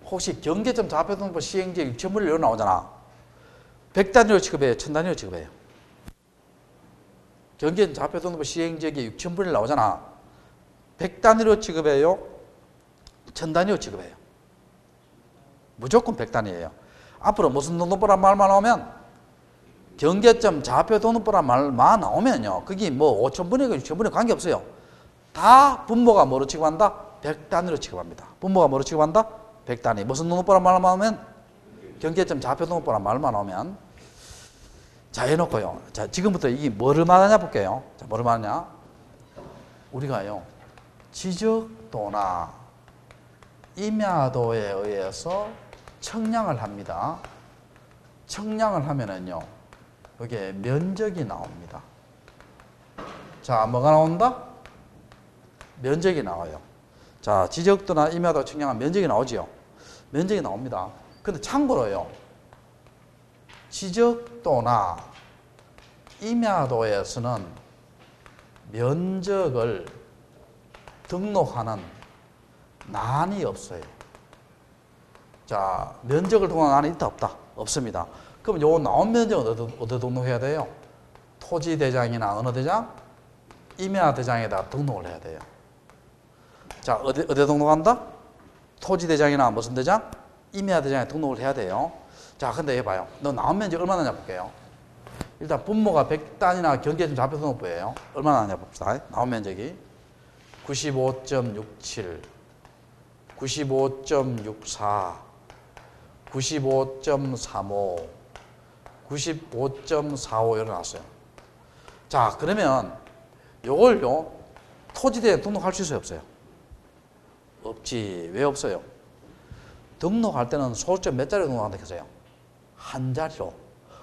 Speaker 1: 혹시 경계점 좌표 등록부 시행지역 6,000분의 1로 나오잖아. 100단위로 취급해요? 1000단위로 취급해요? 경계점 좌표 등록부 시행지역이 6,000분의 1 나오잖아. 100단위로 취급해요? 1000단위로 취급해요? 무조건 100단위예요. 앞으로 무슨 등록부란 말만 나오면 경계점 좌표 등록부란 말만 나오면요. 그게 뭐 5,000분의 6,000분의 관계없어요. 다 분모가 뭐로 취급한다? 100단위로 취급합니다. 분모가 뭐로 취급한다? 100단위. 무슨 등록부란 말만 나오면? 경계점 좌표 등록부란 말만 나오면. 자, 해놓고요. 자, 지금부터 이게 뭐를 말하냐 볼게요. 자, 뭐를 말하냐? 우리가요, 지적도나 임야도에 의해서 청량을 합니다. 청량을 하면은요, 여기에 면적이 나옵니다. 자, 뭐가 나온다? 면적이 나와요. 자, 지적도나 임야도 청량한 면적이 나오지요. 면적이 나옵니다. 근데 참고로요, 지적도나 임야도에서는 면적을 등록하는 난이 없어요. 자, 면적을 등록하는 난이 있다 없다? 없습니다. 그럼 요 나온 면적은 어디 등록해야 돼요? 토지대장이나 어느 대장? 임야대장에다 등록을 해야 돼요. 자, 어디 등록한다? 토지대장이나 무슨 대장? 임야대장에 등록을 해야 돼요. 자, 근데 해봐요. 너 나온 면적 얼마나 나냐 볼게요. 일단 분모가 100단위나 경계점 좌표 등록부예요. 얼마나 나냐 봅시다. 나온 면적이 95.67, 95.64, 95.35, 95.45 이렇게 나왔어요. 자, 그러면 요걸요, 토지대에 등록할 수 있어요, 없어요? 없지. 왜 없어요? 등록할 때는 소수점 몇 자리로 등록한다 했어요? 한 자리로.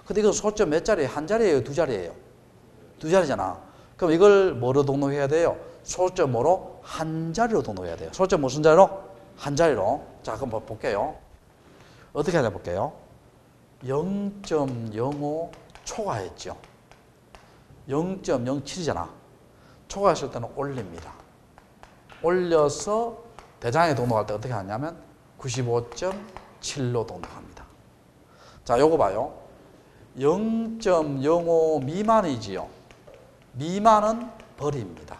Speaker 1: 근데 이건 소수점 몇 자리? 한 자리예요? 두 자리예요? 두 자리잖아. 그럼 이걸 뭐로 등록해야 돼요? 소수점 뭐로? 한 자리로 등록해야 돼요. 소수점 무슨 자리로? 한 자리로. 자, 그럼 볼게요. 어떻게 하냐 볼게요. 0.05 초과했죠. 0.07이잖아. 초과했을 때는 올립니다. 올려서 대장에 등록할 때 어떻게 하냐면 95.7로 등록합니다. 자, 요거 봐요. 0.05 미만이지요. 미만은 버립니다.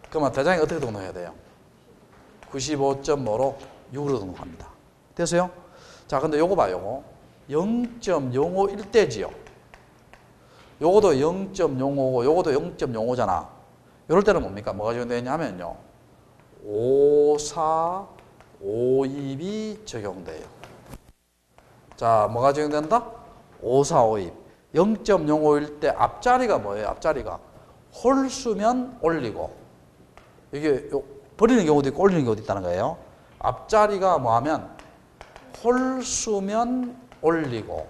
Speaker 1: 그러면 대장에 어떻게 등록해야 돼요? 95.5로 6으로 등록합니다. 됐어요? 자, 근데 요거 봐요. 0.051대지요. 요거도 0.05고 요거도 0.05잖아. 이럴 때는 뭡니까? 뭐가 적용되냐면요, 54, 52이 적용돼요. 자, 뭐가 적용된다? 54, 52. 0.05일 때 앞자리가 뭐예요? 앞자리가 홀수면 올리고, 이게 버리는 경우도 있고 올리는 경우도 있다는 거예요. 앞자리가 뭐하면 홀수면 올리고,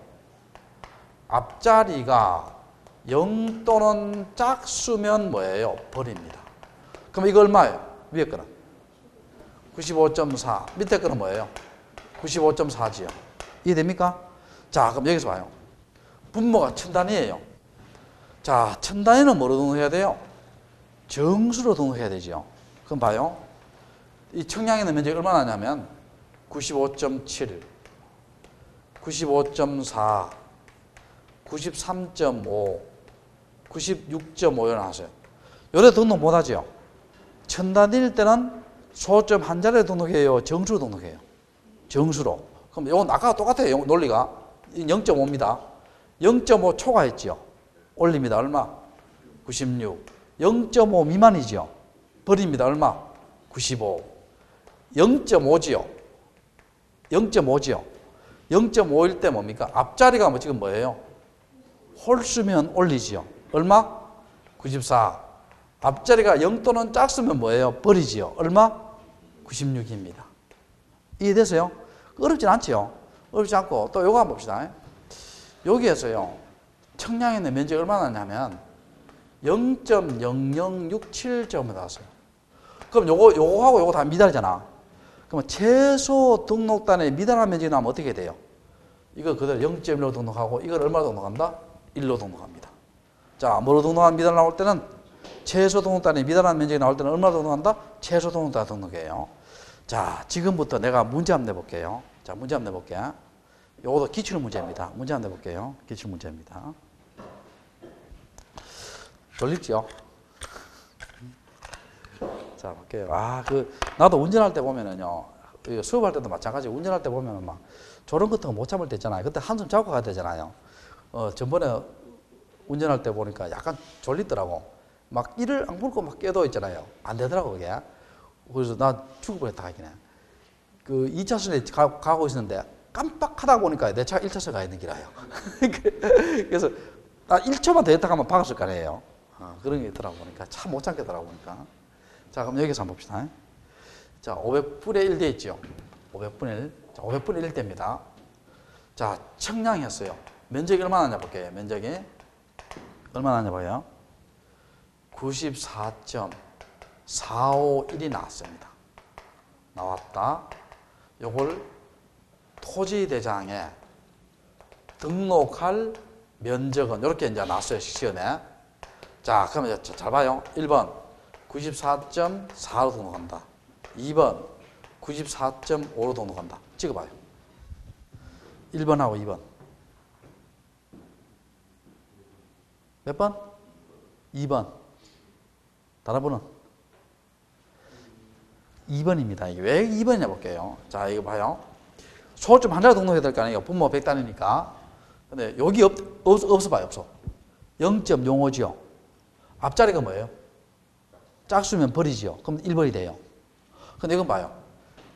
Speaker 1: 앞자리가 0 또는 짝수면 뭐예요? 버립니다. 그럼 이거 얼마예요? 위에 거는 95.4. 밑에 거는 뭐예요? 95.4지요. 이해됩니까? 자, 그럼 여기서 봐요. 분모가 1000단위예요. 자, 1000단위는 뭐로 등록해야 돼요? 정수로 등록해야 되죠. 그럼 봐요. 이 청량에 있는 면적이 얼마나 하냐면 95.7, 95.4, 93.5, 96.5 이렇게 나왔어요. 요래 등록 못하죠. 1000단위일 때는 소점 한 자리에 등록해요? 정수로 등록해요? 정수로. 그럼 이건 아까와 똑같아요. 논리가. 0.5입니다. 0.5 초과했죠. 올립니다. 얼마? 96. 0.5 미만이죠. 버립니다. 얼마? 95. 0.5지요. 0.5지요. 0.5일 때 뭡니까? 앞자리가 뭐 지금 뭐예요? 홀수면 올리지요. 얼마? 94. 앞자리가 0 또는 작으면 뭐예요? 버리지요. 얼마? 96입니다. 이해되세요? 어렵진 않지요. 어렵지 않고 또 요거 한번 봅시다. 여기에서요. 청량에 있는 면적이 얼마나 나냐면 0.0067점이 나왔어요. 그럼 요거하고 요거 다 미달이잖아. 그러면 최소 등록단에 미달한 면적이 나면 어떻게 돼요? 이거 그대로 0.1로 등록하고 이걸 얼마로 등록한다? 1로 등록합니다. 자, 뭐로 등록한 미달 나올 때는 최소 등록단에 미달한 면적이 나올 때는 얼마로 등록한다? 최소 등록단 등록해요. 자, 지금부터 내가 문제 한번 내볼게요. 자, 문제 한번 내볼게요. 요것도 기출 문제입니다. 문제 한번 내볼게요. 기출 문제입니다. 졸립죠? 자, 볼게요. 나도 운전할 때 보면은요, 수업할 때도 마찬가지고, 운전할 때 보면은 막, 저런 것도 못 참을 때 있잖아요. 그때 한숨 자고 가야 되잖아요. 전번에 운전할 때 보니까 약간 졸리더라고. 막 이를 안 불고 막 깨도 있잖아요. 안 되더라고, 그게. 그래서 나 죽을 뻔했다, 하긴 해. 그 2차선에 가고 있었는데, 깜빡하다 보니까 내 차가 1차선 가 있는 길이에요. 그래서, 나 1초만 더 했다가 하면 박았을 거 아니에요. 그런 게 있더라고 보니까 참 못 참겠더라고 보니까. 자, 그럼 여기서 한번 봅시다. 자, 500분의 1 돼 있죠. 500분의 1. 자, 500분의 1 됩니다. 자, 청량했어요. 면적이 얼마나 나냐 볼게요. 면적이 얼마나 나냐 봐요. 94.451이 나왔습니다. 나왔다. 요걸 토지대장에 등록할 면적은 이렇게 이제 나왔어요. 시험에. 자, 그러면 잘 봐요. 1번 94.4로 등록한다. 2번 94.5로 등록한다. 찍어봐요. 1번하고 2번. 몇 번? 2번. 다른 분은? 2번입니다. 이게 왜 2번이냐 볼게요. 자, 이거 봐요. 소점 한 자리 등록해야 될 거 아니에요. 분모 100단위니까. 근데 여기 없어 봐요. 없어. 0.05지요. 앞자리가 뭐예요? 짝수면 버리지요. 그럼 1번이 돼요. 근데 이건 봐요.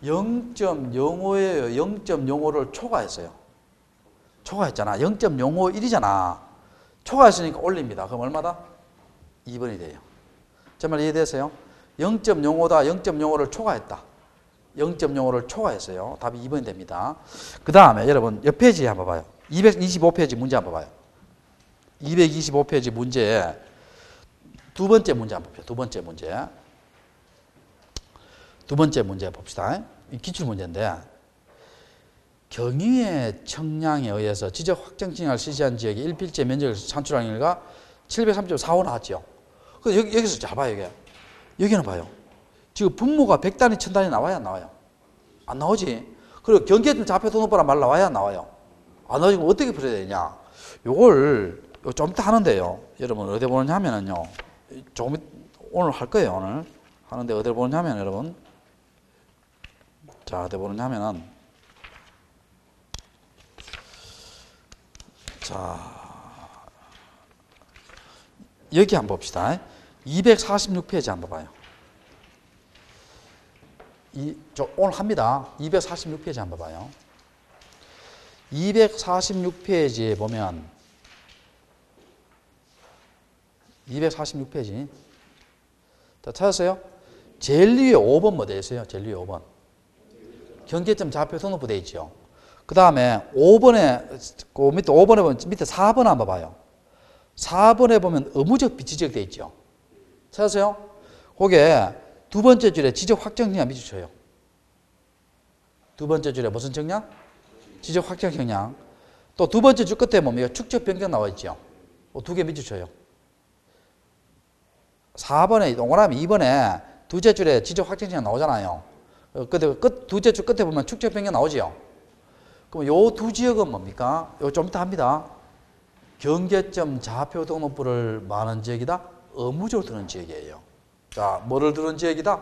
Speaker 1: 0.05예요. 0.05를 초과했어요. 초과했잖아. 0.051이잖아. 초과했으니까 올립니다. 그럼 얼마다? 2번이 돼요. 제 말 이해되세요? 0.05다. 0.05를 초과했다. 0.05를 초과했어요. 답이 2번이 됩니다. 그 다음에 여러분 옆 페이지 한번 봐요. 225페이지 문제 한번 봐요. 225페이지 문제 두 번째 문제 한번 봅시다. 두 번째 문제 봅시다. 기출 문제인데 경위의 청량에 의해서 지적 확정 칭약을 실시한 지역의 일필지 면적을 산출한 일가 730.45 나왔죠. 여기서 잘 봐요. 여기는 봐요. 지금 분모가 100단위, 1000단위 나와야 안 나와요? 안 나오지. 그리고 경계점 좌표 등록번호 말 나와야 안 나와요? 안 나오지. 그럼 어떻게 풀어야 되냐? 요걸 좀 이따 하는데요. 여러분 어디 보느냐 하면은요. 조금 오늘 할 거예요. 오늘 하는데 어디 보느냐 하면 여러분 자 어디 보느냐 하면은 자 여기 한번 봅시다. 246페이지 한번 봐요. 오늘 합니다. 246페이지 한번 봐요. 246페이지에 보면 246페이지 다 찾았어요? 제일 위에 5번 뭐 되어 있어요? 제일 위에 5번 경계점 좌표 등록부 되어 있죠. 그 다음에 5번에 그 밑에 5번에 보면 밑에 4번 한번 봐요. 4번에 보면 의무적 비지적 되어 있죠. 찾았어요? 거기에 두 번째 줄에 지적 확정 칭약 밑줄 쳐요. 두 번째 줄에 무슨 청량? 지적 확정 청량. 또 두 번째 줄 끝에 뭡니까? 축적 변경 나와 있죠. 두 개 밑줄 쳐요. 4번에 동그라미 2번에 두째 줄에 지적 확정 청량 나오잖아요. 근데 두째 줄 끝에 보면 축적 변경 나오지요. 그럼 요 두 지역은 뭡니까? 요 좀 이따 합니다. 경계점 좌표 등록부를 뭐하는 지역이다? 의무적으로 두는 지역이에요. 자, 뭐를 두는 지역이다?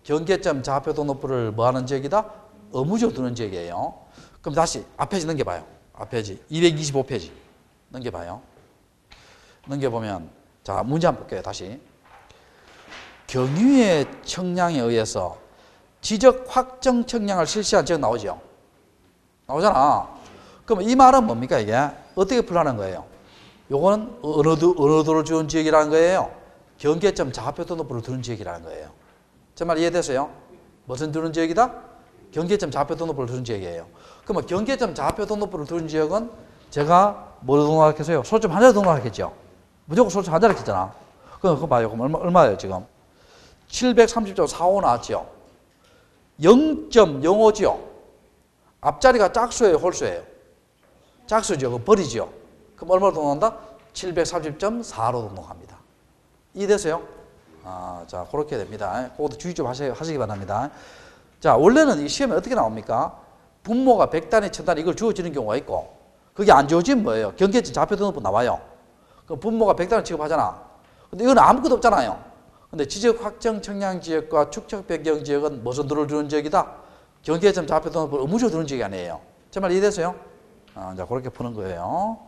Speaker 1: 경계점 좌표 등록부를 뭐하는 지역이다? 의무적으로 두는 지역이에요. 그럼 다시 앞페이지 넘겨봐요. 앞페이지 225페이지 넘겨봐요. 넘겨보면 자, 문제 한번 볼게요. 다시. 경유의 청량에 의해서 지적 확정 청량을 실시한 지역 나오죠. 나오잖아. 그럼 이 말은 뭡니까 이게? 어떻게 풀라는 거예요? 요거는 어느 도를 주는 지역이라는 거예요? 경계점 좌표 등록부를 두는 지역이라는 거예요. 제 말 이해되세요? 무슨 두는 지역이다? 경계점 좌표 등록부를 두는 지역이에요. 그러면 경계점 좌표 등록부를 두는 지역은 제가 뭐로 등록하겠어요? 솔점 한자로 등록하겠죠. 무조건 솔점 한자로 했잖아. 그거 봐요. 그럼 얼마예요 지금? 730.45 나왔죠. 0.05지요. 앞자리가 짝수예요, 홀수예요? 짝수죠. 그거 버리죠. 그럼 얼마로 등록한다? 730.4로 등록합니다. 이해되세요? 자, 그렇게 됩니다. 그것도 주의 좀 하시기 바랍니다. 자, 원래는 이 시험에 어떻게 나옵니까? 분모가 100단위, 1000단위 이걸 주어지는 경우가 있고, 그게 안 주어지면 뭐예요? 경계점 좌표 등록부 나와요. 그럼 분모가 100단위 취급하잖아. 근데 이건 아무것도 없잖아요. 근데 지적 확정 청량 지역과 축적 변경 지역은 무슨 도를 주는 지역이다? 경계점 좌표 등록부 의무적으로 두는 지역이 아니에요. 제 말 이해되세요? 자, 그렇게 푸는 거예요.